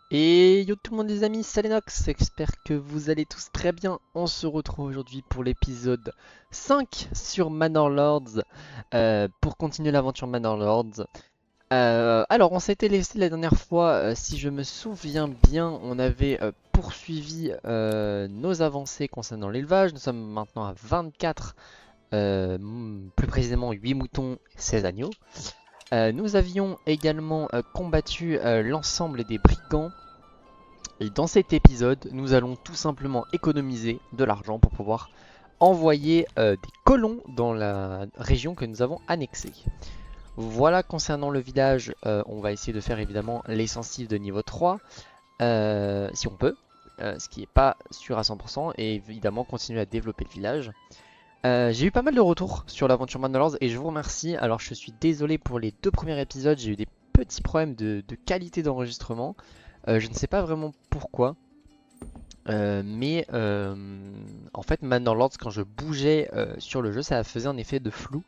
Et yo tout le monde les amis, c'est Lennox, j'espère que vous allez tous très bien. On se retrouve aujourd'hui pour l'épisode 5 sur Manor Lords, pour continuer l'aventure Manor Lords. Alors on s'était laissé la dernière fois, si je me souviens bien, on avait poursuivi nos avancées concernant l'élevage. Nous sommes maintenant à 24, plus précisément 8 moutons et 16 agneaux. Nous avions également combattu l'ensemble des brigands. Et dans cet épisode, nous allons tout simplement économiser de l'argent pour pouvoir envoyer des colons dans la région que nous avons annexée. Voilà concernant le village, on va essayer de faire évidemment l'essentiel de niveau 3, si on peut, ce qui n'est pas sûr à 100%, et évidemment continuer à développer le village. J'ai eu pas mal de retours sur l'aventure Manor et je vous remercie. Alors je suis désolé pour les deux premiers épisodes, j'ai eu des petits problèmes de qualité d'enregistrement. Je ne sais pas vraiment pourquoi. Mais en fait, Manor Lords, quand je bougeais sur le jeu, ça faisait un effet de flou.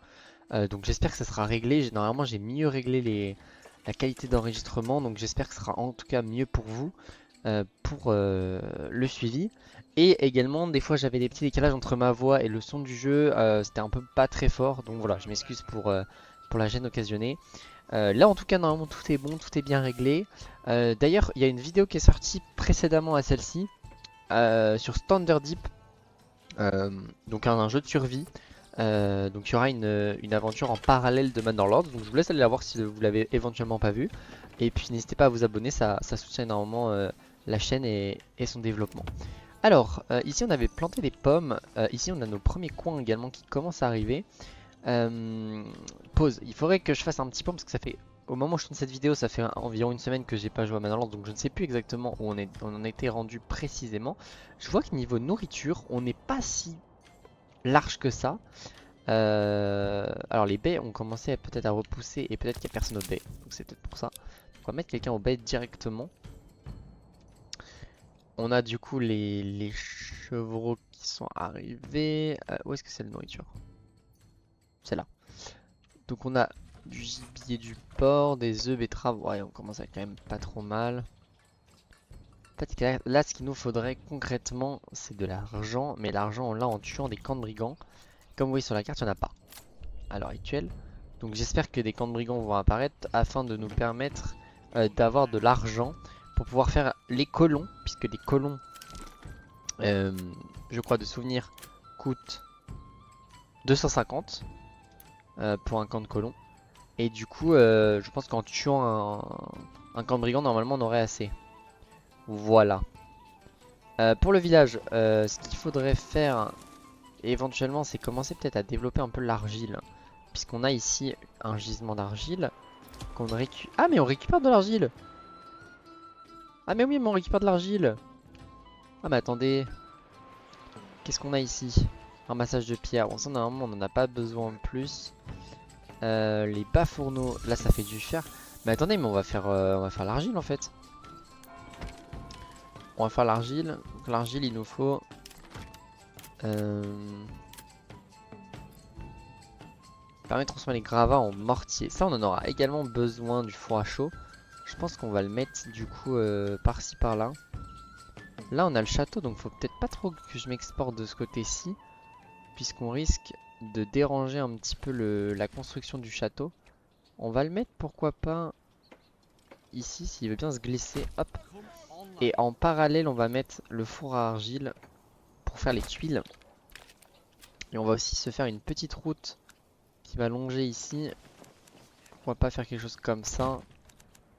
Donc j'espère que ça sera réglé. Normalement, j'ai mieux réglé la qualité d'enregistrement. Donc j'espère que ce sera en tout cas mieux pour vous, pour le suivi. Et également, des fois, j'avais des petits décalages entre ma voix et le son du jeu. C'était un peu pas très fort. Donc voilà, je m'excuse pour la gêne occasionnée. Là, en tout cas, normalement, tout est bon, tout est bien réglé. D'ailleurs, il y a une vidéo qui est sortie précédemment à celle-ci sur Standard Deep, euh, donc un jeu de survie. Donc il y aura une aventure en parallèle de Manor Lords. Donc je vous laisse aller la voir si vous l'avez éventuellement pas vu. Et puis n'hésitez pas à vous abonner, ça soutient énormément la chaîne et son développement. Alors, ici on avait planté des pommes. Ici on a nos premiers coins également qui commencent à arriver. Euh, Pause. Il faudrait que je fasse un petit point parce que ça fait, au moment où je tourne cette vidéo, ça fait environ une semaine que j'ai pas joué à Manor Lords, donc je ne sais plus exactement où on en était rendu précisément. Je vois que niveau nourriture, on n'est pas si large que ça. Alors les baies ont commencé peut-être à repousser et peut-être qu'il n'y a personne aux baies, donc c'est peut-être pour ça. Donc on va mettre quelqu'un aux baies directement. On a du coup les chevreaux qui sont arrivés. Où est-ce que c'est la nourriture? C'est là. Donc on a du gibier, du porc, des œufs, betteraves. Ouais, on commence à quand même pas trop mal. En fait, là, ce qu'il nous faudrait concrètement, c'est de l'argent. Mais l'argent, on l'a en tuant des camps de brigands. Comme vous voyez sur la carte, il n'y en a pas à l'heure actuelle. Donc j'espère que des camps de brigands vont apparaître afin de nous permettre d'avoir de l'argent pour pouvoir faire les colons. Puisque les colons, euh, je crois de souvenir, coûtent 250 pour un camp de colons. Et du coup, je pense qu'en tuant un camp de brigands, normalement, on aurait assez. Voilà. Pour le village, ce qu'il faudrait faire éventuellement, c'est commencer peut-être à développer un peu l'argile. Puisqu'on a ici un gisement d'argile qu'on récupère. Ah, mais on récupère de l'argile! Ah, mais oui, mais on récupère de l'argile! Ah, mais attendez, qu'est-ce qu'on a ici? Ramassage de pierre. Bon, ça, normalement, on n'en a pas besoin en plus. Les bas fourneaux, là, ça fait du fer. Mais attendez, mais on va faire l'argile en fait. On va faire l'argile. Donc l'argile, il nous faut... Euh... Permet de transformer les gravats en mortier. Ça, on en aura également besoin du four à chaud. Je pense qu'on va le mettre du coup par-ci par-là. Là, on a le château, donc faut peut-être pas trop que je m'exporte de ce côté-ci. Puisqu'on risque de déranger un petit peu la construction du château. On va le mettre, pourquoi pas, ici, s'il veut bien se glisser. Hop. Et en parallèle, on va mettre le four à argile pour faire les tuiles. Et on va aussi se faire une petite route qui va longer ici. On va pas faire quelque chose comme ça.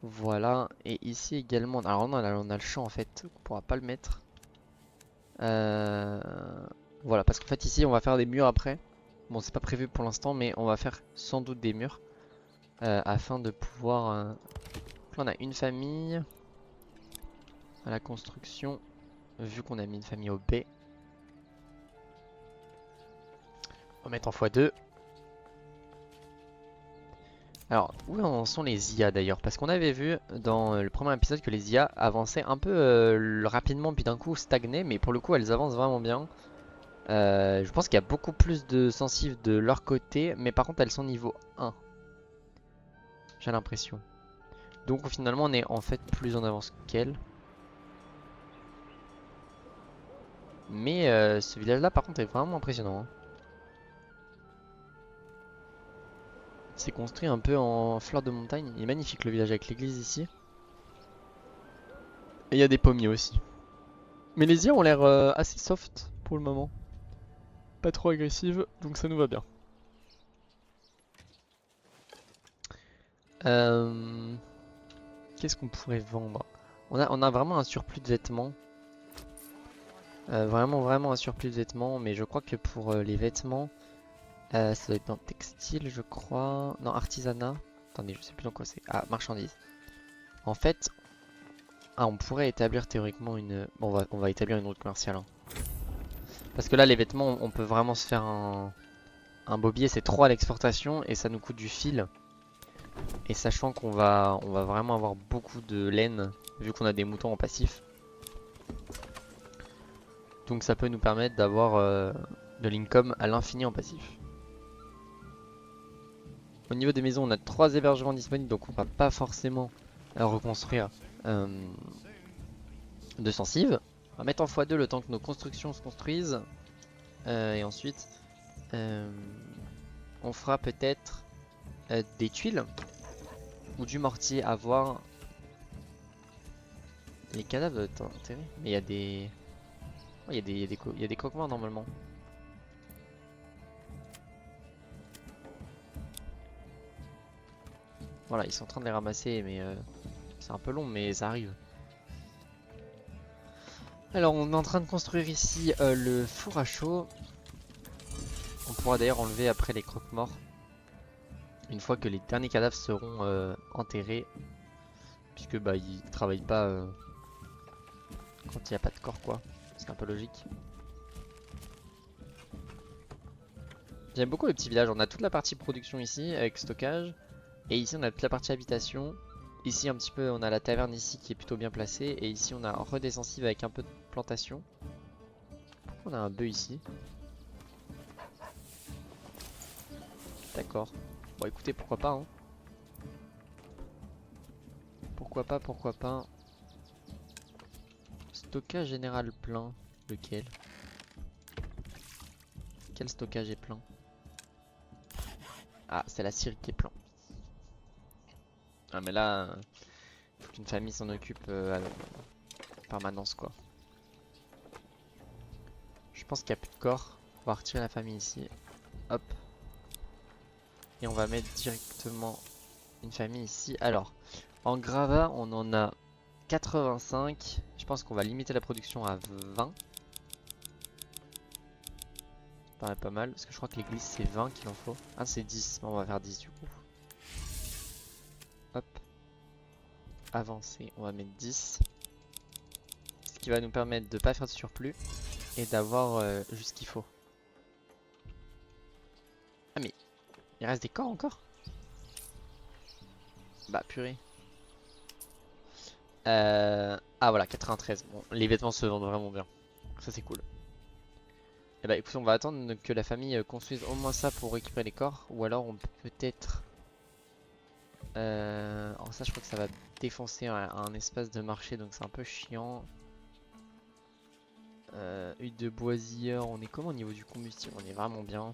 Voilà. Et ici également. Alors non, on a le champ en fait. On pourra pas le mettre. Euh, Voilà. Parce qu'en fait ici on va faire des murs après. Bon, c'est pas prévu pour l'instant, mais on va faire sans doute des murs. Afin de pouvoir... Donc là on a une famille. À la construction. Vu qu'on a mis une famille au B. On va mettre en x2. Alors, où en sont les IA d'ailleurs? Parce qu'on avait vu dans le premier épisode que les IA avançaient un peu rapidement, puis d'un coup stagnaient, mais pour le coup elles avancent vraiment bien. Je pense qu'il y a beaucoup plus de sensibles de leur côté, mais par contre elles sont niveau 1. J'ai l'impression. Donc finalement on est en fait plus en avance qu'elles. Mais ce village là par contre est vraiment impressionnant, hein. C'est construit un peu en fleur de montagne. Il est magnifique le village avec l'église ici. Et il y a des pommiers aussi. Mais les IA ont l'air assez soft pour le moment. Pas trop agressives, donc ça nous va bien. Euh, Qu'est-ce qu'on pourrait vendre? On a vraiment un surplus de vêtements. Vraiment un surplus de vêtements. Mais je crois que pour les vêtements, ça doit être dans textile, je crois. Non, artisanat. Attendez, je sais plus dans quoi c'est. Ah, marchandises. En fait, on pourrait établir théoriquement une... Bon, on va établir une route commerciale, hein. Parce que là, les vêtements, on peut vraiment se faire un bobier. C'est trop à l'exportation et ça nous coûte du fil. Et sachant qu'on va vraiment avoir beaucoup de laine, vu qu'on a des moutons en passif. Donc ça peut nous permettre d'avoir de l'income à l'infini en passif. Au niveau des maisons, on a 3 hébergements disponibles, donc on va pas forcément reconstruire de sensibles. On va mettre en x2 le temps que nos constructions se construisent. Et ensuite, on fera peut-être des tuiles ou du mortier à voir. Les cadavres doivent être enterrés, mais il y a des... Oh, il y a des croque-morts normalement. Voilà, ils sont en train de les ramasser, mais c'est un peu long, mais ça arrive. Alors, on est en train de construire ici le four à chaud. On pourra d'ailleurs enlever après les croque-morts. Une fois que les derniers cadavres seront enterrés. Puisque bah ils travaillent pas quand il n'y a pas de corps quoi. C'est un peu logique. J'aime beaucoup le petit village. On a toute la partie production ici avec stockage. Et ici on a toute la partie habitation. Ici un petit peu on a la taverne ici qui est plutôt bien placée. Et ici on a redescensive avec un peu de plantation. Pourquoi on a un bœuf ici? D'accord. Bon écoutez pourquoi pas hein. Pourquoi pas. Stockage général plein. Lequel? Quel stockage est plein? Ah c'est la scierie qui est plein. Ah mais là, faut qu'une famille s'en occupe en permanence quoi. Je pense qu'il n'y a plus de corps. On va retirer la famille ici. Hop. Et on va mettre directement une famille ici. Alors, en gravat, on en a 85. Je pense qu'on va limiter la production à 20. Ça paraît pas mal. Parce que je crois que l'église c'est 20 qu'il en faut. Ah, c'est 10. Bon, on va faire 10 du coup. Hop. Avancer. On va mettre 10. Ce qui va nous permettre de pas faire de surplus. Et d'avoir juste ce qu'il faut. Ah mais il reste des corps encore? Bah purée. Ah voilà 93. Bon les vêtements se vendent vraiment bien. Ça c'est cool. Et bah écoute on va attendre que la famille construise au moins ça pour récupérer les corps. Ou alors on peut peut-être... Alors ça je crois que ça va défoncer un espace de marché donc c'est un peu chiant. Huile de boisilleur, on est comment au niveau du combustible? On est vraiment bien.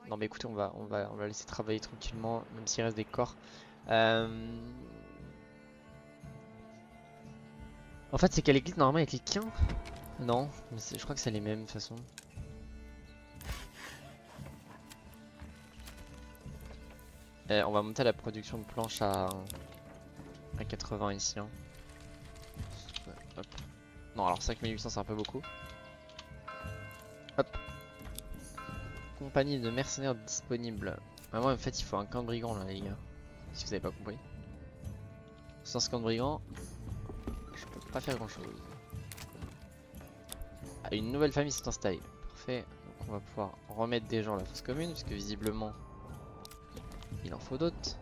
Non mais écoutez on va laisser travailler tranquillement même s'il reste des corps. En fait c'est qu'à l'église normalement il y a quelqu'un. Non, mais je crois que c'est les mêmes de toute façon. On va monter la production de planches à 80 ici hein. Hop. Non alors 5800 c'est un peu beaucoup. Hop. Compagnie de mercenaires disponible. Vraiment en fait il faut un camp de brigands là les gars. Si vous avez pas compris. Sans ce camp de brigands, je peux pas faire grand chose. Ah, une nouvelle famille s'est installée. Parfait. Donc on va pouvoir remettre des gens à la fosse commune, puisque visiblement il en faut d'autres.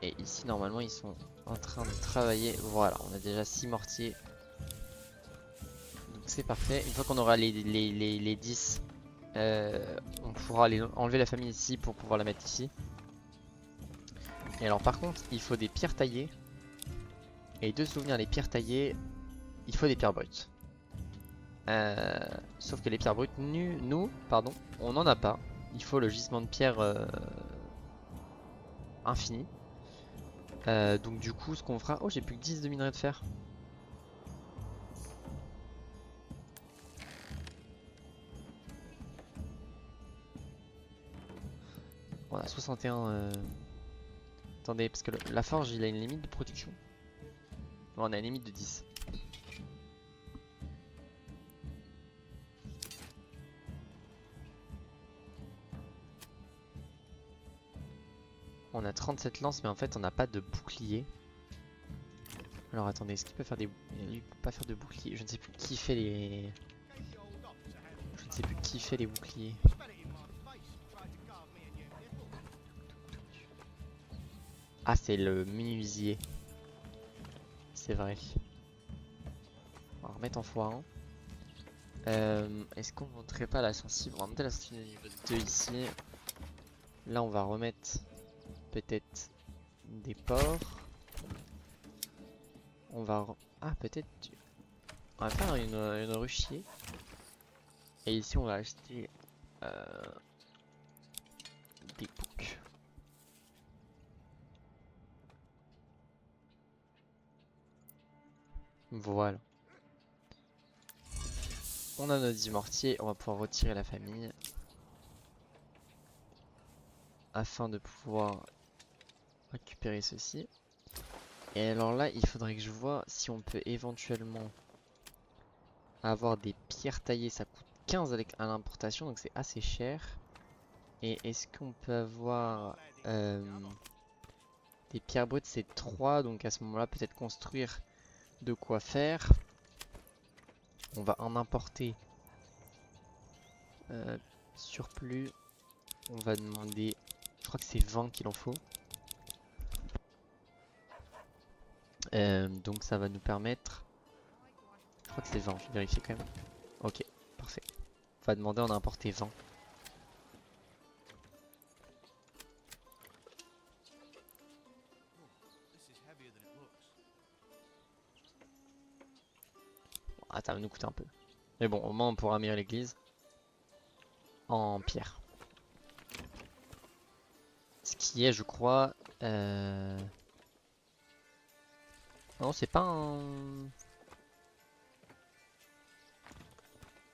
Et ici normalement ils sont en train de travailler. Voilà, on a déjà 6 mortiers. Donc c'est parfait. Une fois qu'on aura les 10, on pourra enlever la famille ici pour pouvoir la mettre ici. Et alors par contre il faut des pierres taillées. Et de souvenir les pierres taillées, il faut des pierres brutes. Sauf que les pierres brutes, pardon, on n'en a pas. Il faut le gisement de pierre infini. Donc du coup, ce qu'on fera... Oh, j'ai plus que 10 de minerai de fer. On a 61... Attendez, parce que la forge, il a une limite de protection. Bon, on a une limite de 10. On a 37 lances, mais en fait, on n'a pas de bouclier. Alors attendez, est-ce qu'il peut faire des... Il peut pas faire de bouclier. Je ne sais plus qui fait les... Je ne sais plus qui fait les boucliers. Ah, c'est le menuisier. C'est vrai. On va remettre en x1. Est-ce qu'on monterait pas la sensible? On va monter la sensible niveau 2 ici. Là, on va remettre peut-être des porcs. On va... Ah, peut-être... On va faire une ruchier. Et ici, on va acheter des boucs. Voilà. On a notre 10 mortiers, on va pouvoir retirer la famille. Afin de pouvoir récupérer ceci. Et alors là, il faudrait que je vois si on peut éventuellement avoir des pierres taillées. Ça coûte 15 à l'importation, donc c'est assez cher. Et est-ce qu'on peut avoir des pierres brutes? C'est 3, donc à ce moment-là, peut-être construire de quoi faire. On va en importer surplus. On va demander, je crois que c'est 20 qu'il en faut. Donc ça va nous permettre, je crois que c'est 20, je vais vérifier quand même. Ok, parfait. On va demander, on a importé 20. Ah, ça va nous coûter un peu. Mais bon, au moins on pourra améliorer l'église en pierre. Ce qui est, je crois... Non, c'est pas un...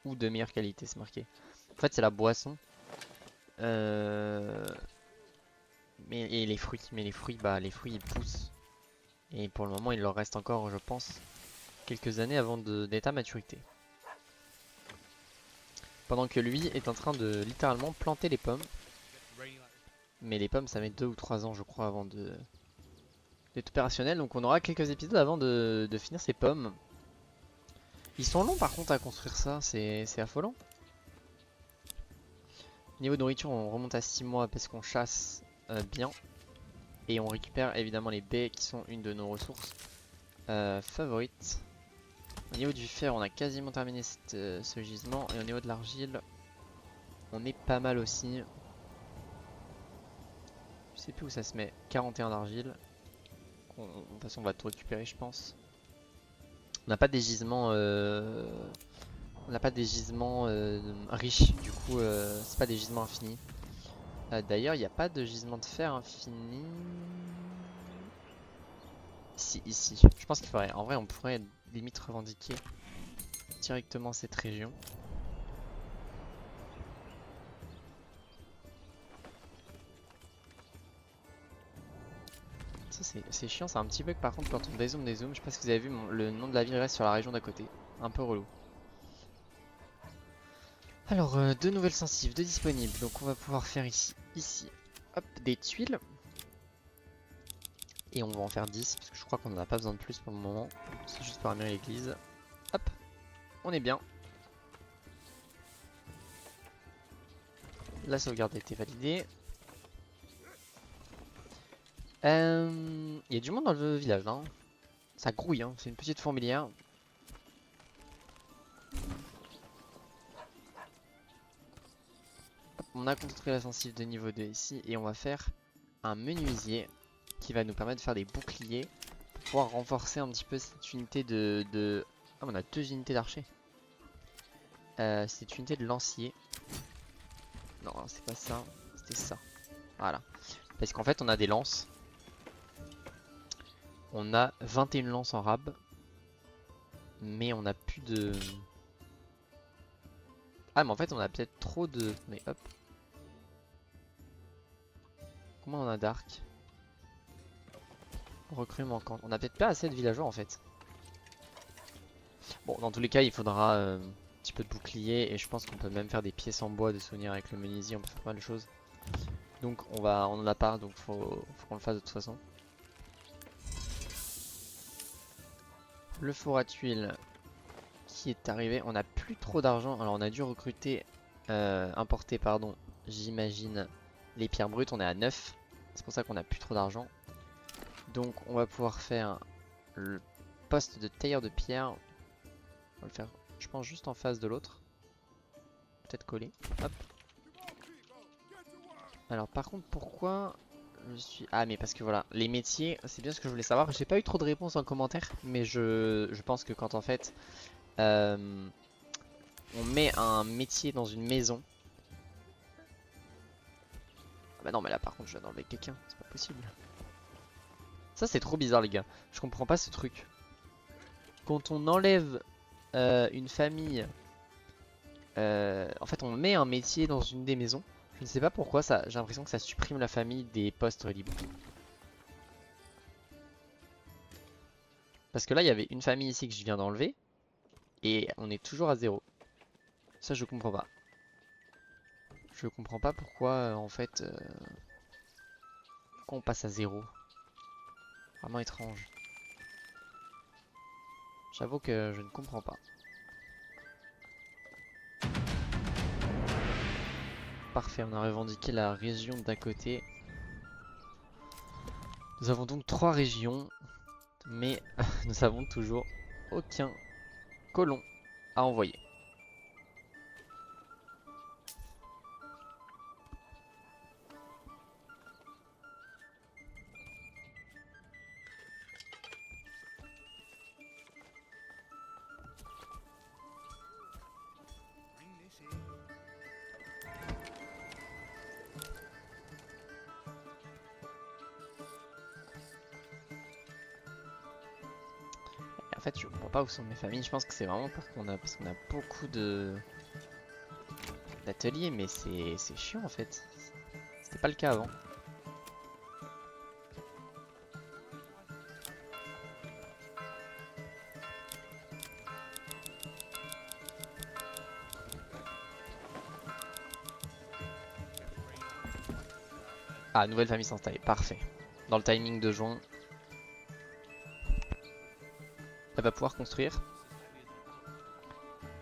Ou de meilleure qualité, c'est marqué. En fait, c'est la boisson. Et les fruits. Mais les fruits, bah, les fruits, ils poussent. Et pour le moment, il leur reste encore, je pense, quelques années avant d'être à maturité. Pendant que lui est en train de littéralement planter les pommes. Mais les pommes, ça met 2 ou 3 ans, je crois, avant d'être opérationnel. Donc on aura quelques épisodes avant de finir ces pommes. Ils sont longs par contre à construire ça, c'est affolant. Niveau de nourriture, on remonte à 6 mois parce qu'on chasse bien. Et on récupère évidemment les baies qui sont une de nos ressources favorites. Au niveau du fer, on a quasiment terminé ce gisement. Et au niveau de l'argile, on est pas mal aussi. Je sais plus où ça se met. 41 d'argile. De toute façon, on va tout récupérer, je pense. On n'a pas des gisements, riches. Du coup, c'est pas des gisements infinis. D'ailleurs, il n'y a pas de gisement de fer infini. Si, ici. Je pense qu'il faudrait. En vrai, on pourrait limite revendiquer directement cette région. Ça c'est chiant, c'est un petit bug par contre quand on dézoome. Je sais pas si vous avez vu, le nom de la ville reste sur la région d'à côté. Un peu relou. Alors, deux nouvelles sensibles, deux disponibles. Donc on va pouvoir faire ici, hop, des tuiles. Et on va en faire 10 parce que je crois qu'on n'en a pas besoin de plus pour le moment. C'est juste pour améliorer l'église. Hop, on est bien. La sauvegarde a été validée. Il y a du monde dans le village là. Ça grouille, hein. C'est une petite fourmilière. Hop, on a construit la sensible de niveau 2 ici et on va faire un menuisier qui va nous permettre de faire des boucliers. pouvoir renforcer un petit peu cette unité de... Ah, on a 2 unités d'archers. Cette unité de lancier. Non, c'est pas ça. C'était ça. Voilà. Parce qu'en fait, on a des lances. On a 21 lances en rab. Mais on a plus de... Ah, mais en fait, on a peut-être trop de... Mais hop. Combien on a d'arc? Recrue manquante. On a peut-être pas assez de villageois en fait. Bon, dans tous les cas, il faudra un petit peu de bouclier. Et je pense qu'on peut même faire des pièces en bois de souvenir avec le menuisier. On peut faire pas mal de choses. Donc on en a pas, donc faut qu'on le fasse de toute façon. Le four à tuiles qui est arrivé. On a plus trop d'argent. Alors on a dû recruter, importer pardon, j'imagine, les pierres brutes. On est à 9. C'est pour ça qu'on a plus trop d'argent. Donc on va pouvoir faire le poste de tailleur de pierre. On va le faire, je pense, juste en face de l'autre. Peut-être coller. Hop. Alors par contre, pourquoi je suis... Ah, mais parce que voilà, les métiers, c'est bien ce que je voulais savoir. J'ai pas eu trop de réponses en commentaire, mais je pense que quand en fait on met un métier dans une maison... Ah bah non, mais là par contre je viens d'enlever quelqu'un, c'est pas possible. Ça c'est trop bizarre les gars, je comprends pas ce truc. Quand on enlève une famille, en fait on met un métier dans une des maisons. Je ne sais pas pourquoi, ça, j'ai l'impression que ça supprime la famille des postes libres. Parce que là il y avait une famille ici que je viens d'enlever. Et on est toujours à 0. Ça je comprends pas. Je comprends pas pourquoi en fait pourquoi on passe à 0. Vraiment étrange. J'avoue que je ne comprends pas. Parfait, on a revendiqué la région d'à côté. Nous avons donc 3 régions, mais nous avons toujours aucun colon à envoyer. En fait, je comprends pas où sont mes familles. Je pense que c'est vraiment parce qu'on a beaucoup d'ateliers, mais c'est chiant en fait. C'était pas le cas avant. Ah, nouvelle famille s'installer, parfait. Dans le timing de juin, elle va pouvoir construire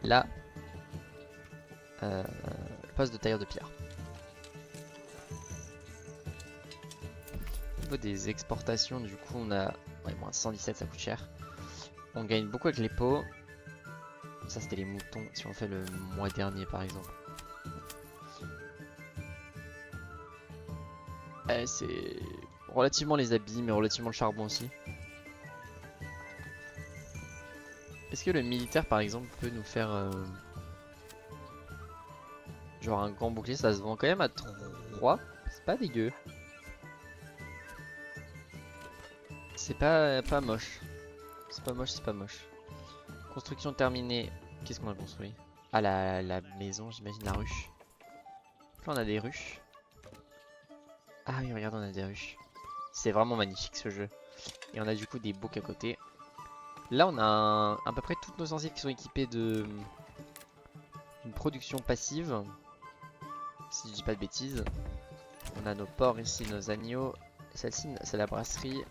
la poste de tailleur de pierre. Au niveau des exportations, du coup, on a moins 117, ça coûte cher. On gagne beaucoup avec les pots. Ça, c'était les moutons, si on fait le mois dernier par exemple. C'est relativement les habits, mais relativement le charbon aussi. Est-ce que le militaire par exemple peut nous faire genre un grand bouclier? Ça se vend quand même à 3. C'est pas dégueu. C'est pas moche. C'est pas moche, c'est pas moche. Construction terminée. Qu'est-ce qu'on a construit? Ah, la maison, j'imagine, la ruche. Là on a des ruches. Ah oui, regarde, on a des ruches. C'est vraiment magnifique ce jeu. Et on a du coup des boucs à côté. Là on a à peu près toutes nos sensibles qui sont équipés de une production passive. Si je dis pas de bêtises. On a nos porcs ici, nos agneaux. Celle-ci, c'est la brasserie.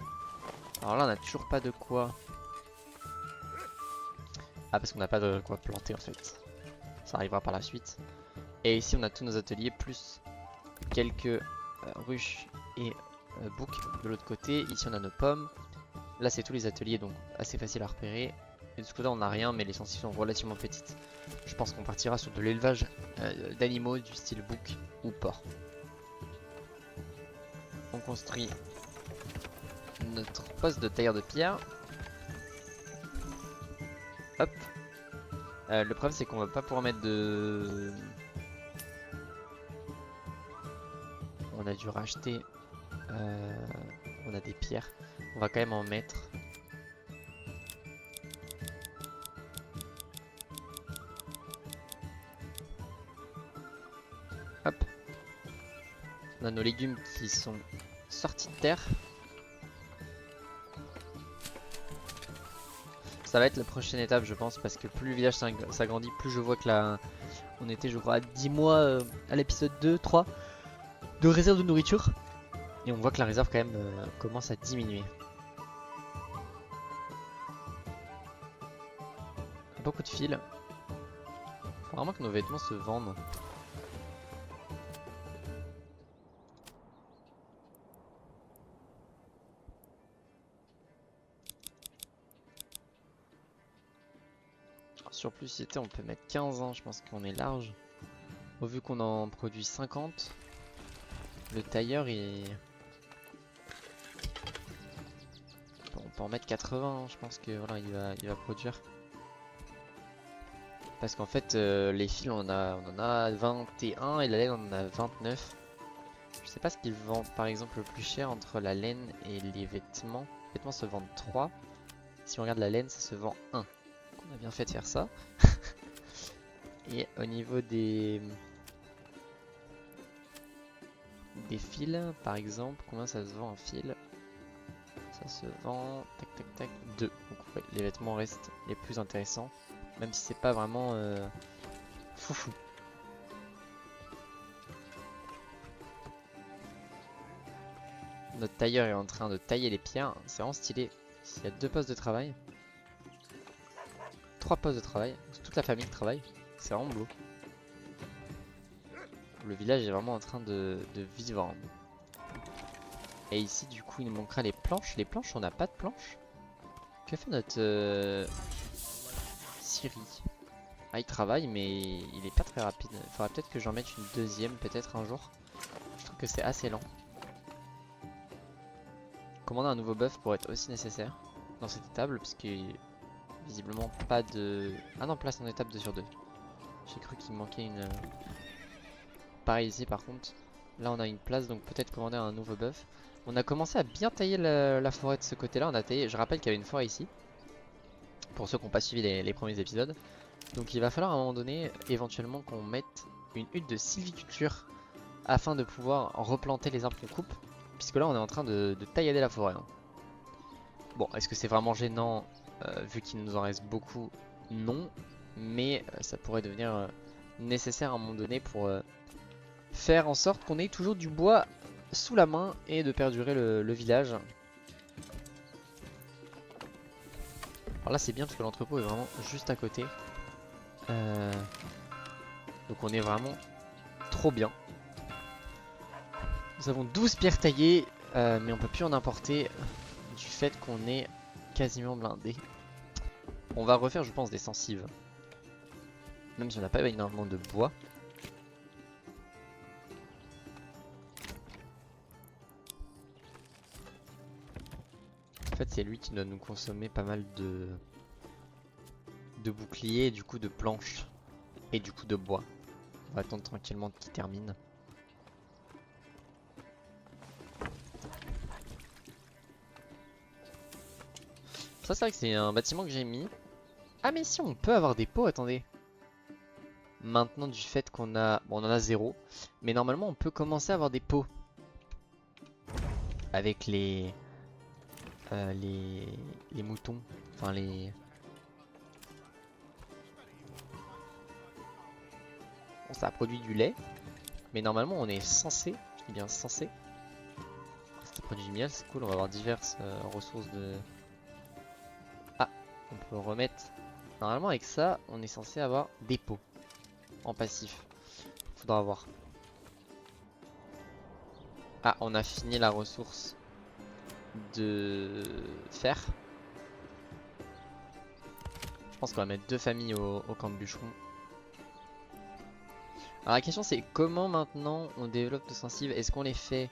Alors là on a toujours pas de quoi. Ah, parce qu'on n'a pas de quoi planter en fait. Ça arrivera par la suite. Et ici on a tous nos ateliers plus quelques ruches et boucs de l'autre côté. Ici on a nos pommes. Là c'est tous les ateliers, donc assez facile à repérer. Et de ce côté on n'a rien, mais les sensibles sont relativement petites. Je pense qu'on partira sur de l'élevage d'animaux du style bouc ou porc. On construit notre poste de tailleur de pierre. Hop. Le problème c'est qu'on va pas pouvoir mettre de... On a dû racheter... On a des pierres. On va quand même en mettre. Hop. On a nos légumes qui sont sortis de terre. Ça va être la prochaine étape je pense parce que plus le village s'agrandit, plus je vois que là on était je crois à 10 mois à l'épisode 2, 3 de réserve de nourriture. Et on voit que la réserve quand même commence à diminuer. Beaucoup de fils. Faut vraiment que nos vêtements se vendent. Surplusité on peut mettre 15 ans, je pense qu'on est large. Au vu qu'on en produit 50, le tailleur on peut en mettre 80, hein. Je pense que voilà il va produire. Parce qu'en fait les fils on en a 21 et la laine on en a 29. Je sais pas ce qu'ils vendent par exemple le plus cher entre la laine et les vêtements. Les vêtements se vendent 3. Si on regarde la laine ça se vend 1. Donc on a bien fait de faire ça. Et au niveau des fils par exemple, combien ça se vend un fil? Ça se vend tac tac tac 2. Donc ouais, les vêtements restent les plus intéressants. Même si c'est pas vraiment foufou. Notre tailleur est en train de tailler les pierres. C'est vraiment stylé. Il y a 2 postes de travail. 3 postes de travail. Toute la famille travaille. C'est vraiment beau. Le village est vraiment en train de vivre. Et ici du coup il nous manquera les planches. Les planches on n'a pas de planches. Que fait notre Siri? Ah il travaille mais il est pas très rapide. Il faudra peut-être que j'en mette une deuxième peut-être un jour. Je trouve que c'est assez lent. Commander un nouveau buff pourrait être aussi nécessaire dans cette étable parce que visiblement pas de... Ah non, place en étape 2 sur 2. J'ai cru qu'il me manquait une... Pareil ici par contre. Là on a une place donc peut-être commander un nouveau buff. On a commencé à bien tailler la forêt de ce côté là. On a taillé... Je rappelle qu'il y avait une forêt ici. Pour ceux qui n'ont pas suivi les premiers épisodes. Donc il va falloir à un moment donné éventuellement qu'on mette une hutte de sylviculture afin de pouvoir replanter les arbres qu'on coupe. Puisque là on est en train de taillader la forêt. Hein. Bon, est-ce que c'est vraiment gênant vu qu'il nous en reste beaucoup? Non. Mais ça pourrait devenir nécessaire à un moment donné pour faire en sorte qu'on ait toujours du bois sous la main et de perdurer le village. Alors là c'est bien parce que l'entrepôt est vraiment juste à côté. Donc on est vraiment trop bien. Nous avons 12 pierres taillées, mais on peut plus en importer du fait qu'on est quasiment blindé. On va refaire je pense des sensives. Même si on n'a pas énormément de bois. En fait c'est lui qui doit nous consommer pas mal de boucliers et du coup de planches. Et du coup de bois. On va attendre tranquillement qu'il termine. Ça c'est vrai que c'est un bâtiment que j'ai mis. Ah mais si on peut avoir des pots, attendez. Maintenant du fait qu'on a... Bon on en a 0. Mais normalement on peut commencer à avoir des pots. Avec les moutons. Enfin les... Bon ça a produit du lait. Mais normalement on est censé, je dis bien censé. Ça produit du miel, c'est cool, on va avoir diverses ressources de... Ah, on peut remettre... Normalement avec ça, on est censé avoir des pots en passif. Faudra voir. Ah, on a fini la ressource de fer. Je pense qu'on va mettre 2 familles au camp de bûcherons. Alors la question c'est comment maintenant on développe nos sensibles? Est-ce qu'on les fait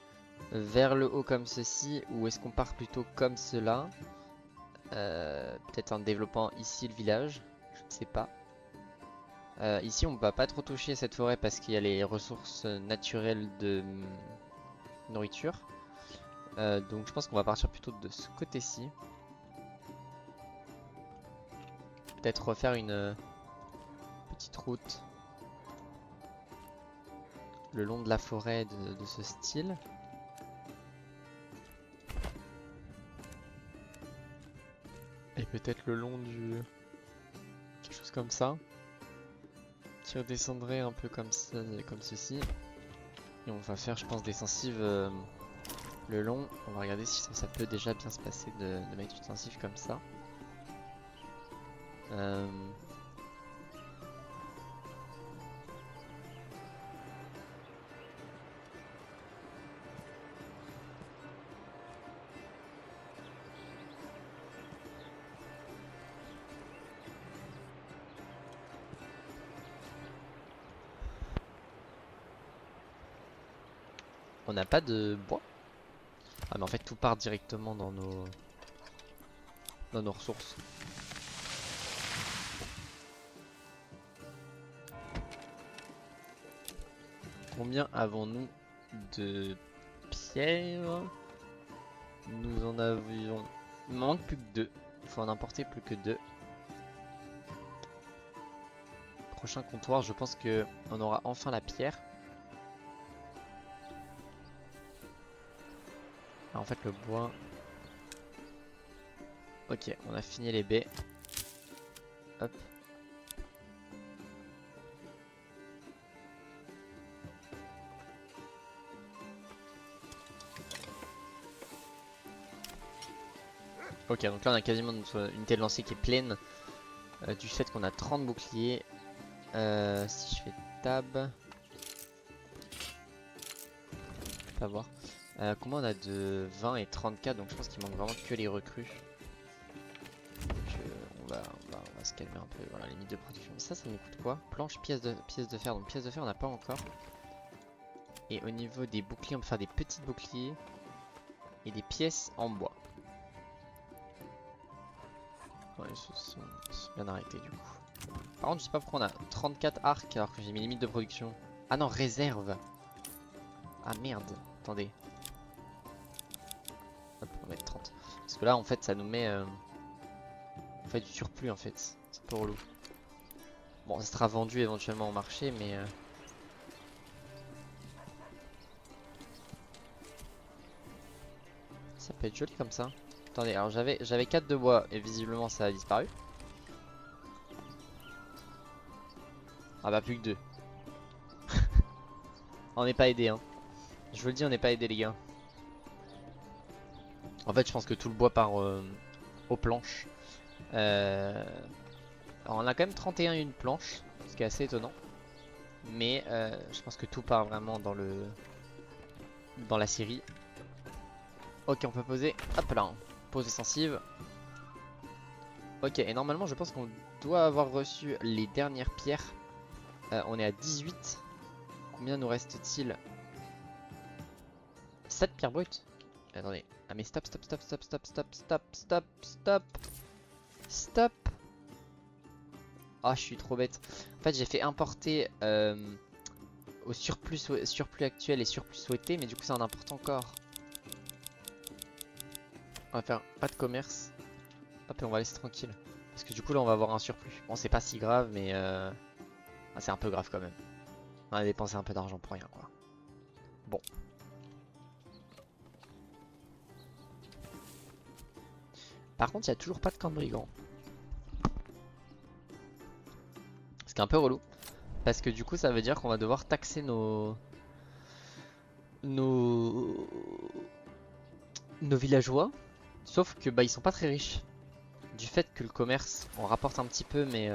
vers le haut comme ceci, ou est-ce qu'on part plutôt comme cela? Peut-être en développant ici le village, je ne sais pas. Ici on va pas trop toucher cette forêt parce qu'il y a les ressources naturelles de nourriture. Donc je pense qu'on va partir plutôt de ce côté-ci. Peut-être refaire une petite route le long de la forêt de ce style. Et peut-être le long du... quelque chose comme ça. Qui redescendrait un peu comme ça, comme ceci. Et on va faire, je pense, des sensives le long. On va regarder si ça peut déjà bien se passer de mettre une sensive comme ça. On n'a pas de bois. Ah mais en fait tout part directement dans nos ressources. Combien avons-nous de pierres? Nous en avions... Il m'en manque plus que 2. Il faut en importer plus que 2. Prochain comptoir, je pense que on aura enfin la pierre. Ah, en fait le bois... Ok, on a fini les baies. Hop. Ok, donc là on a quasiment notre unité de lancer qui est pleine du fait qu'on a 30 boucliers. Si je fais tab, pas voir. Comment on a de 20 et 34, donc je pense qu'il manque vraiment que les recrues. Donc on va se calmer un peu. Voilà, limite de production. Ça nous coûte quoi? Planche, pièces de fer. Donc pièces de fer on n'a pas encore. Et au niveau des boucliers, on peut faire des petits boucliers et des pièces en bois. Ouais, ils se sont bien arrêtés du coup. Par contre, je sais pas pourquoi on a 34 arcs alors que j'ai mis limite de production. Ah non, réserve. Ah merde, attendez. Hop, on va mettre 30. Parce que là, en fait, ça nous met on fait du surplus en fait. C'est un peu relou. Bon, ça sera vendu éventuellement au marché, mais ça peut être joli comme ça. Attendez, alors j'avais 4 de bois et visiblement ça a disparu. Ah bah plus que 2. On n'est pas aidé hein. Je vous le dis, on n'est pas aidé les gars. En fait je pense que tout le bois part aux planches. Alors on a quand même 31 une planche, ce qui est assez étonnant. Mais je pense que tout part vraiment dans la série. Ok, on peut poser. Hop là, pose extensive. Ok, et normalement je pense qu'on doit avoir reçu les dernières pierres. On est à 18. Combien nous reste-t-il? 7 pierres brutes. Attendez. Ah mais stop, stop, stop, stop, stop, stop, stop, stop, stop. Stop. Ah, je suis trop bête. En fait, j'ai fait importer au surplus actuel et surplus souhaité, mais du coup ça en importe encore. On va faire pas de commerce. Hop, et on va laisser tranquille. Parce que du coup là on va avoir un surplus. Bon, c'est pas si grave, mais ah, c'est un peu grave quand même. On a dépensé un peu d'argent pour rien quoi. Bon. Par contre, il n'y a toujours pas de camp de brigands. Ce qui est un peu relou. Parce que du coup ça veut dire qu'on va devoir taxer nos villageois. Sauf que bah ils sont pas très riches. Du fait que le commerce on rapporte un petit peu mais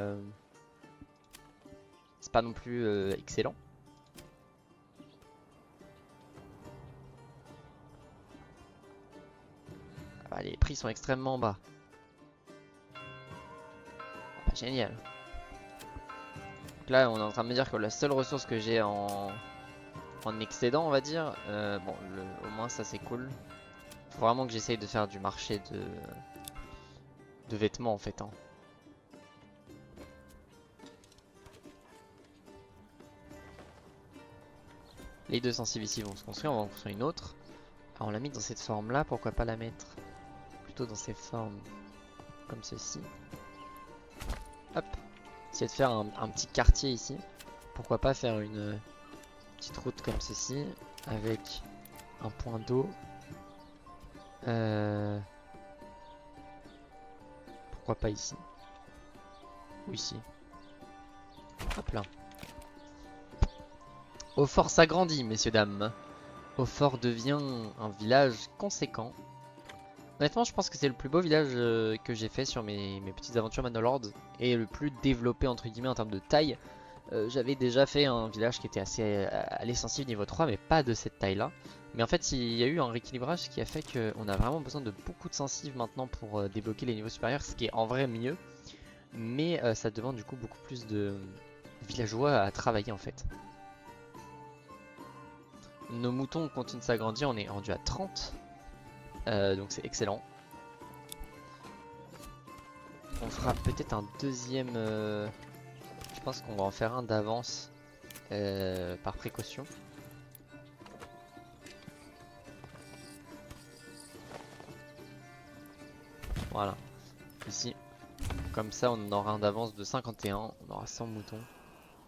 c'est pas non plus excellent. Ah bah, les prix sont extrêmement bas. Ah bah, génial. Donc là on est en train de me dire que la seule ressource que j'ai en en excédent, on va dire. Bon, au moins ça c'est cool. Faut vraiment que j'essaye de faire du marché de vêtements en fait, hein. Les deux sensibles ici vont se construire, on va en construire une autre. Ah, on l'a mis dans cette forme là, pourquoi pas la mettre plutôt dans ces formes comme ceci. Hop. Essayer de faire un petit quartier ici. Pourquoi pas faire une petite route comme ceci avec un point d'eau. Pourquoi pas ici ou ici. Hop là. Hautfort s'agrandit, messieurs dames. Hautfort devient un village conséquent. Honnêtement, je pense que c'est le plus beau village que j'ai fait sur mes petites aventures Manolord et le plus développé entre guillemets en termes de taille. J'avais déjà fait un village qui était assez à l'essentiel niveau 3, mais pas de cette taille-là. Mais en fait, il y a eu un rééquilibrage qui a fait qu'on a vraiment besoin de beaucoup de sensibles maintenant pour débloquer les niveaux supérieurs, ce qui est en vrai mieux. Mais ça demande du coup beaucoup plus de villageois à travailler en fait. Nos moutons continuent de s'agrandir, on est rendu à 30. Donc c'est excellent. On fera peut-être un deuxième... je pense qu'on va en faire un d'avance par précaution. Voilà. Ici. Comme ça on aura un d'avance de 51. On aura 100 moutons.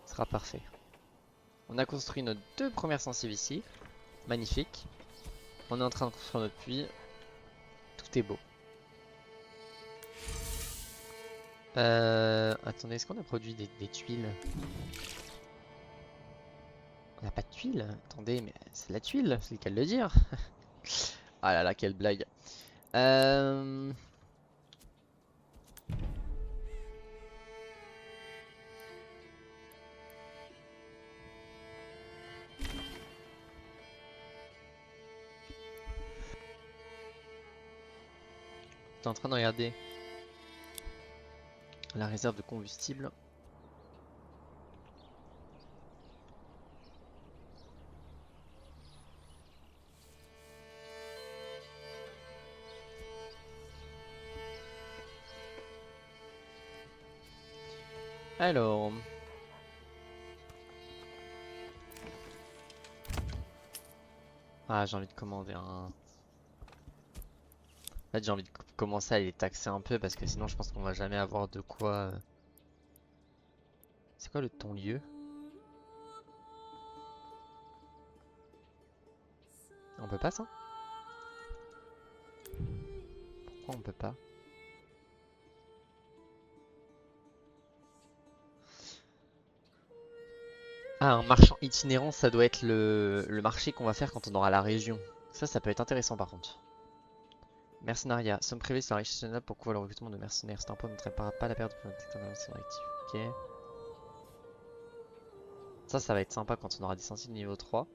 Ce sera parfait. On a construit nos deux premières sensibles ici. Magnifique. On est en train de construire notre puits. Tout est beau. Attendez, est-ce qu'on a produit des tuiles? On n'a pas de tuiles? Attendez, mais c'est la tuile, c'est le cas de le dire. Ah là là, quelle blague. J'étais en train de regarder la réserve de combustible. Alors... Ah, j'ai envie de commander un... En fait, j'ai envie de commencer à les taxer un peu parce que sinon je pense qu'on va jamais avoir de quoi... C'est quoi le ton-lieu? On peut pas ça? Pourquoi on peut pas? Ah, un marchand itinérant, ça doit être le marché qu'on va faire quand on aura la région. Ça peut être intéressant par contre. Mercenariat. Sommes privés sur la richesse nationale pour couvrir le recrutement de mercenaires. Cet impôt ne réparera pas la perte de son actif. Ok. Ça va être sympa quand on aura des sensibles niveau 3.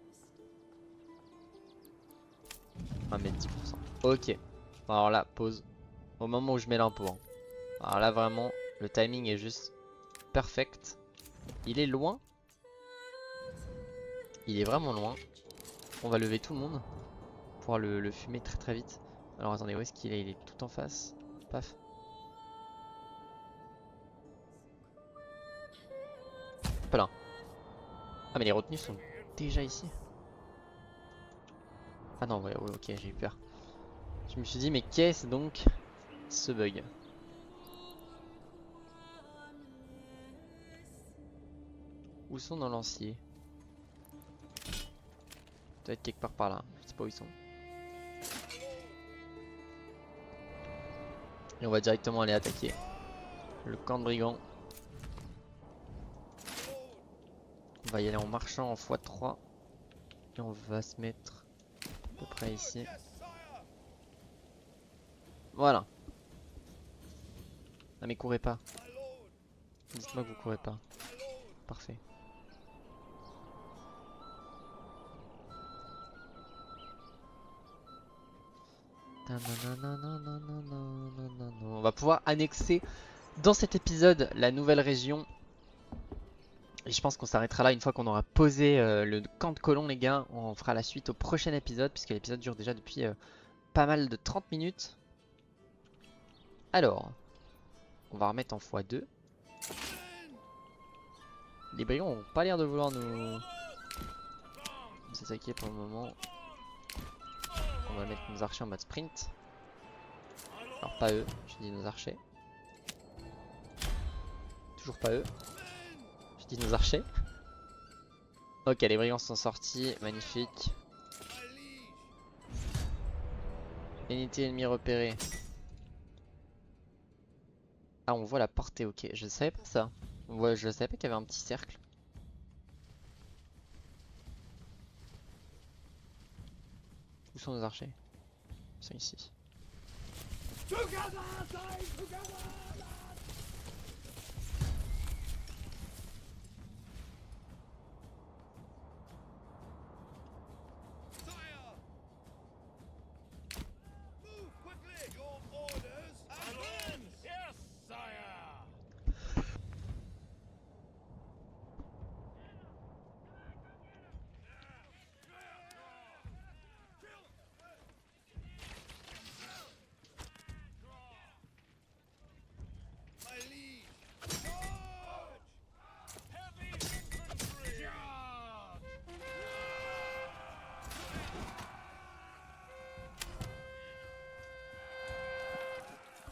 On va mettre 10%. Ok. Alors là, pause. Au moment où je mets l'impôt. Hein. Alors là, vraiment, le timing est juste perfect. Il est loin. Il est vraiment loin. On va lever tout le monde. Pour pouvoir le fumer très très vite. Alors attendez, où est-ce qu'il est? Il est tout en face. Paf. Hop là. Ah mais les retenues sont déjà ici. Ah non, ouais, ok, j'ai eu peur. Je me suis dit, mais qu'est-ce donc ce bug? Où sont nos lanciers? Peut-être quelque part par là, je sais pas où ils sont. Et on va directement aller attaquer le camp de brigands. On va y aller en marchant en x3. Et on va se mettre à peu près ici. Voilà. Ah mais courez pas. Dites-moi que vous courez pas. Parfait. On va pouvoir annexer dans cet épisode la nouvelle région Et je pense qu'on s'arrêtera là une fois qu'on aura posé le camp de colons, les gars. On fera la suite au prochain épisode, puisque l'épisode dure déjà depuis pas mal de 30 minutes. Alors, on va remettre en x2. Les brigands ont pas l'air de vouloir nous attaquer pour le moment. On va mettre nos archers en mode sprint. Alors pas eux, je dis nos archers. Toujours pas eux. Je dis nos archers. Ok, les brigands sont sortis, magnifique. Unité ennemie repérée. Ah, on voit la portée, ok. Je savais pas ça. Je savais pas qu'il y avait un petit cercle. Où sont nos archers? Ils sont ici.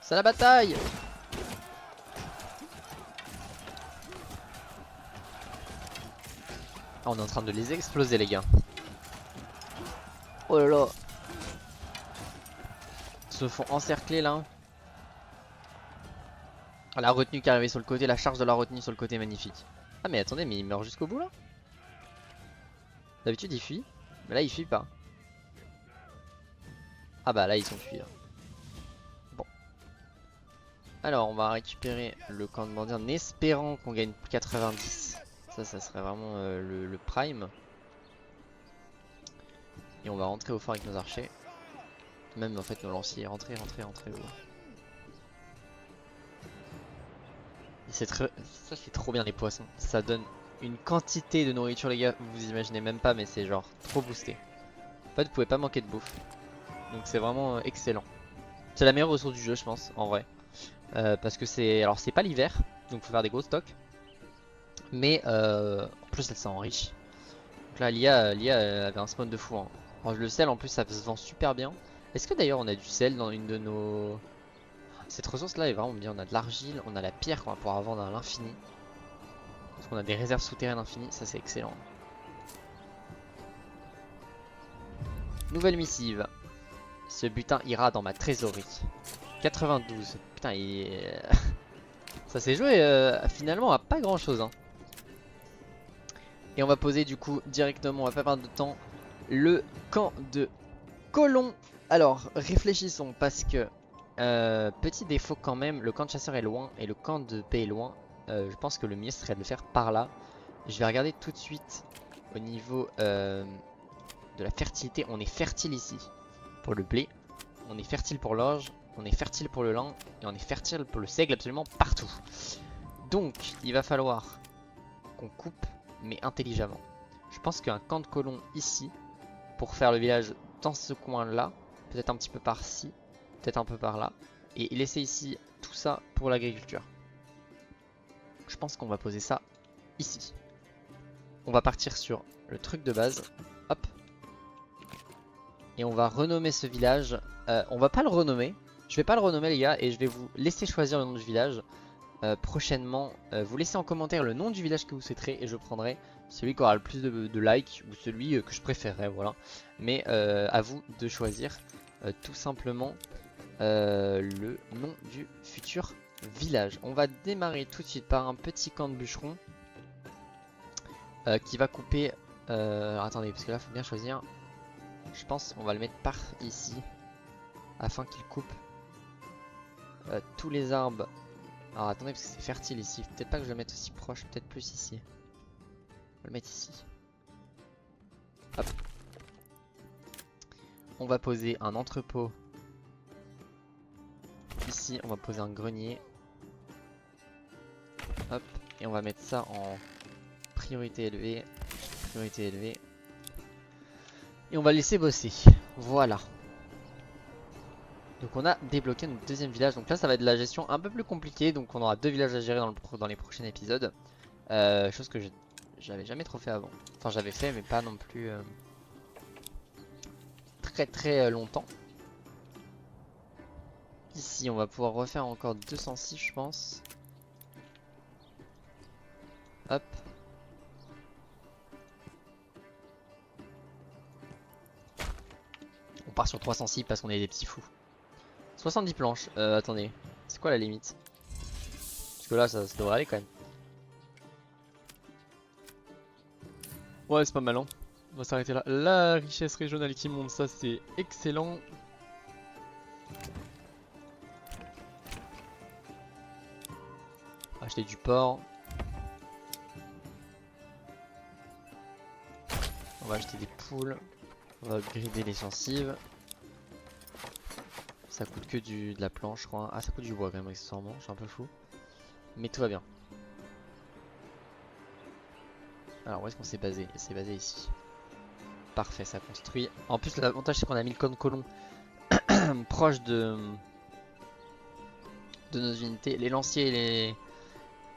C'est la bataille! Ah, on est en train de les exploser, les gars. Oh là là! Ils se font encercler là. Ah, la retenue qui est arrivée sur le côté, la charge de la retenue sur le côté, magnifique. Ah mais attendez, mais il meurt jusqu'au bout là? D'habitude il fuit, mais là il fuit pas. Ah bah là ils sont fuis là. Bon. Alors on va récupérer le camp de bandits en espérant qu'on gagne 90. Ça serait vraiment le prime. Et on va rentrer au fort avec nos archers. Même en fait nos lanciers, rentrer. Ça c'est trop bien les poissons. Ça donne une quantité de nourriture les gars, vous imaginez même pas, mais c'est genre trop boosté. En fait vous pouvez pas manquer de bouffe. Donc c'est vraiment excellent. C'est la meilleure ressource du jeu je pense en vrai. Parce que c'est pas l'hiver, donc faut faire des gros stocks. Mais en plus elle s'enrichit. Donc là l'IA avait un spawn de fou hein. Alors, le sel en plus ça se vend super bien. Est-ce que d'ailleurs on a du sel dans une de nos... Cette ressource là est vraiment bien, on a de l'argile, on a la pierre qu'on va pouvoir vendre à l'infini. Parce qu'on a des réserves souterraines infinies, ça c'est excellent. Nouvelle missive. Ce butin ira dans ma trésorerie. 92. Putain, ça s'est joué finalement à pas grand chose. Hein. Et on va poser du coup directement, on va pas perdre de temps, le camp de colons. Alors, réfléchissons parce que, petit défaut quand même, le camp de chasseurs est loin et le camp de paix est loin. Je pense que le mieux serait de le faire par là. Je vais regarder tout de suite au niveau de la fertilité. On est fertile ici pour le blé, on est fertile pour l'orge, on est fertile pour le lin et on est fertile pour le seigle absolument partout. Donc il va falloir qu'on coupe mais intelligemment. Je pense qu'un camp de colons ici pour faire le village dans ce coin là, peut-être un petit peu par-ci, peut-être un peu par là, et laisser ici tout ça pour l'agriculture. Je pense qu'on va poser ça ici. On va partir sur le truc de base, hop, et on va renommer ce village. On va pas le renommer, je vais pas le renommer les gars, et je vais vous laisser choisir le nom du village. Prochainement, vous laissez en commentaire le nom du village que vous souhaiterez et je prendrai celui qui aura le plus de likes ou celui que je préférerais, voilà. Mais à vous de choisir tout simplement le nom du futur village. On va démarrer tout de suite par un petit camp de bûcherons qui va couper... alors attendez, parce que là il faut bien choisir. Je pense on va le mettre par ici afin qu'il coupe tous les arbres. Alors attendez parce que c'est fertile ici, peut-être pas que je le mette aussi proche, peut-être plus ici. On va le mettre ici. Hop. On va poser un entrepôt. Ici on va poser un grenier. Hop. Et on va mettre ça en priorité élevée, priorité élevée. Et on va laisser bosser. Voilà. Donc on a débloqué notre deuxième village. Donc là ça va être de la gestion un peu plus compliquée. Donc on aura 2 villages à gérer dans les prochains épisodes. Chose que j'avais jamais trop fait avant. Enfin j'avais fait mais pas non plus très longtemps. Ici on va pouvoir refaire encore 206 je pense. Hop. On part sur 306 parce qu'on est des petits fous. 70 planches. Attendez. C'est quoi la limite? Parce que là ça devrait aller quand même. Ouais c'est pas mal hein. On va s'arrêter là. La richesse régionale qui monte, ça c'est excellent. Acheter du porc. On va acheter des poules. On va upgrader les gencives. Ça coûte que de la planche je crois. Ah ça coûte du bois quand même accessoirement, je suis un peu fou. Mais tout va bien. Alors où est-ce qu'on s'est basé? C'est basé ici. Parfait, ça construit. En plus l'avantage c'est qu'on a mis le cône colon proche de nos unités. Les lanciers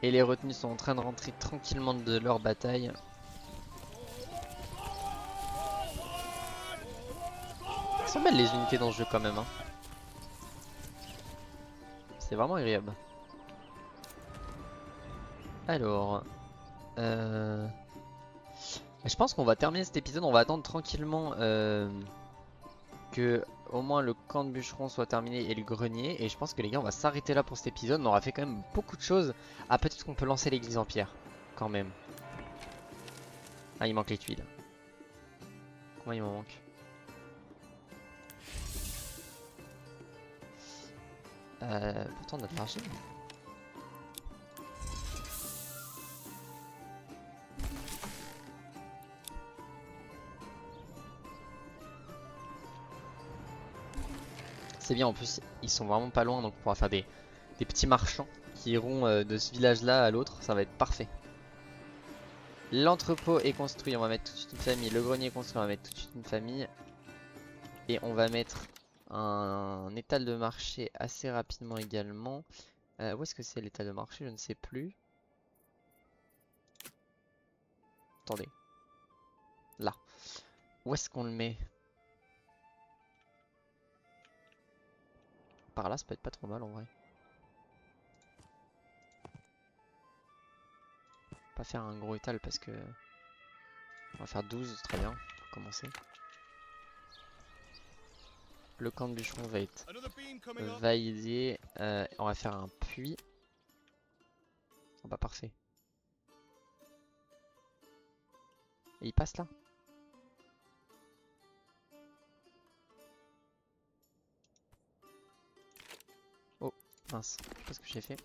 et les retenus sont en train de rentrer tranquillement de leur bataille. Elles sont belles les unités dans ce jeu quand même hein. C'est vraiment agréable. Alors je pense qu'on va terminer cet épisode. On va attendre tranquillement que au moins le camp de bûcheron soit terminé et le grenier. Et je pense que les gars on va s'arrêter là pour cet épisode. On aura fait quand même beaucoup de choses. Ah peut-être qu'on peut lancer l'église en pierre quand même. Ah il manque les tuiles. Combien il m'en manque? Pourtant on a de l'argile. C'est bien en plus ils sont vraiment pas loin donc on pourra faire des petits marchands qui iront de ce village là à l'autre. Ça va être parfait. L'entrepôt est construit, on va mettre tout de suite une famille. Le grenier est construit, on va mettre tout de suite une famille. Et on va mettre un étal de marché assez rapidement également. Où est-ce que c'est l'étal de marché? Je ne sais plus. Attendez. Là. Où est-ce qu'on le met? Par là, ça peut être pas trop mal en vrai. Pas faire un gros étal parce que... On va faire 12, très bien, pour commencer. Le camp de bûcheron va être validé. On va faire un puits. Oh bah parfait. Et il passe là? Oh, mince, je sais pas ce que j'ai fait.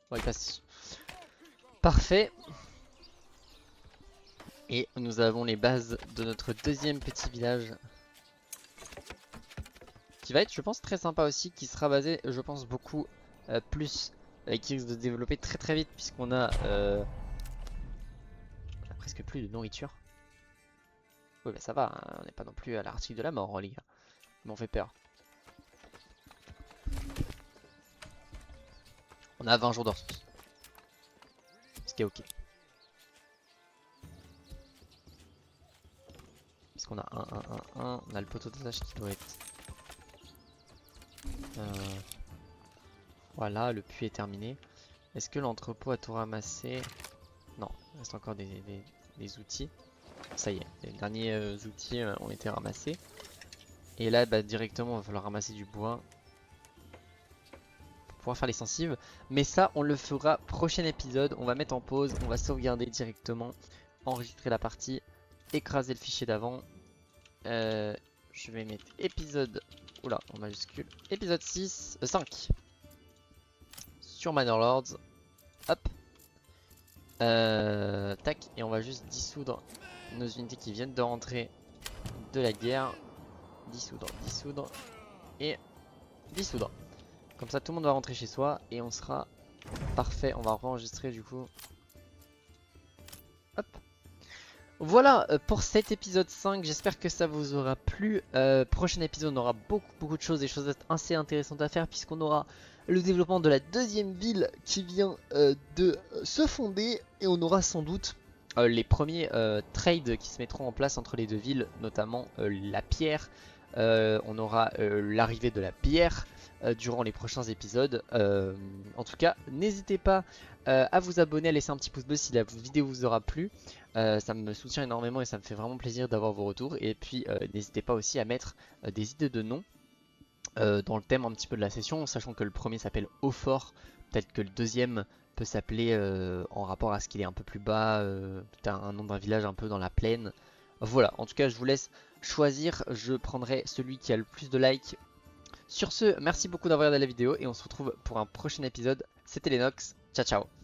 Bon, il passe. Parfait. Et nous avons les bases de notre deuxième petit village. Qui va être, je pense, très sympa aussi. Qui sera basé, je pense, beaucoup plus. Qui risque de développer très vite. Puisqu'on a, on a presque plus de nourriture. Oui, bah ça va. Hein, on n'est pas non plus à l'article de la mort, hein, les gars. Ils m'ont fait peur. On a 20 jours de ressources. Ce qui est ok. Puisqu'on a 1. On a le poteau d'attache qui doit être... Voilà, le puits est terminé. Est-ce que l'entrepôt a tout ramassé? Non, il reste encore des outils. Ça y est, les derniers outils ont été ramassés. Et là, bah, directement, il va falloir ramasser du bois pour pouvoir faire les sensibles. Mais ça, on le fera prochain épisode. On va mettre en pause, on va sauvegarder directement, enregistrer la partie, écraser le fichier d'avant. Je vais mettre épisode, oula, en majuscule, épisode 5 sur Manor Lords. Hop. Tac, et on va juste dissoudre nos unités qui viennent de rentrer de la guerre. Dissoudre et dissoudre. Comme ça tout le monde va rentrer chez soi et on sera parfait. On va enregistrer du coup. Voilà pour cet épisode 5, j'espère que ça vous aura plu. Prochain épisode, on aura beaucoup de choses, des choses assez intéressantes à faire, puisqu'on aura le développement de la deuxième ville qui vient de se fonder, et on aura sans doute les premiers trades qui se mettront en place entre les deux villes, notamment la pierre. On aura l'arrivée de la bière durant les prochains épisodes. En tout cas, n'hésitez pas à vous abonner, à laisser un petit pouce bleu si la vidéo vous aura plu. Ça me soutient énormément et ça me fait vraiment plaisir d'avoir vos retours. Et puis n'hésitez pas aussi à mettre des idées de noms dans le thème un petit peu de la session, sachant que le premier s'appelle Haut Fort. Peut-être que le deuxième peut s'appeler en rapport à ce qu'il est un peu plus bas, peut-être un nom d'un village un peu dans la plaine. Voilà, en tout cas je vous laisse choisir, je prendrai celui qui a le plus de likes. Sur ce, merci beaucoup d'avoir regardé la vidéo et on se retrouve pour un prochain épisode. C'était Lennox, ciao ciao.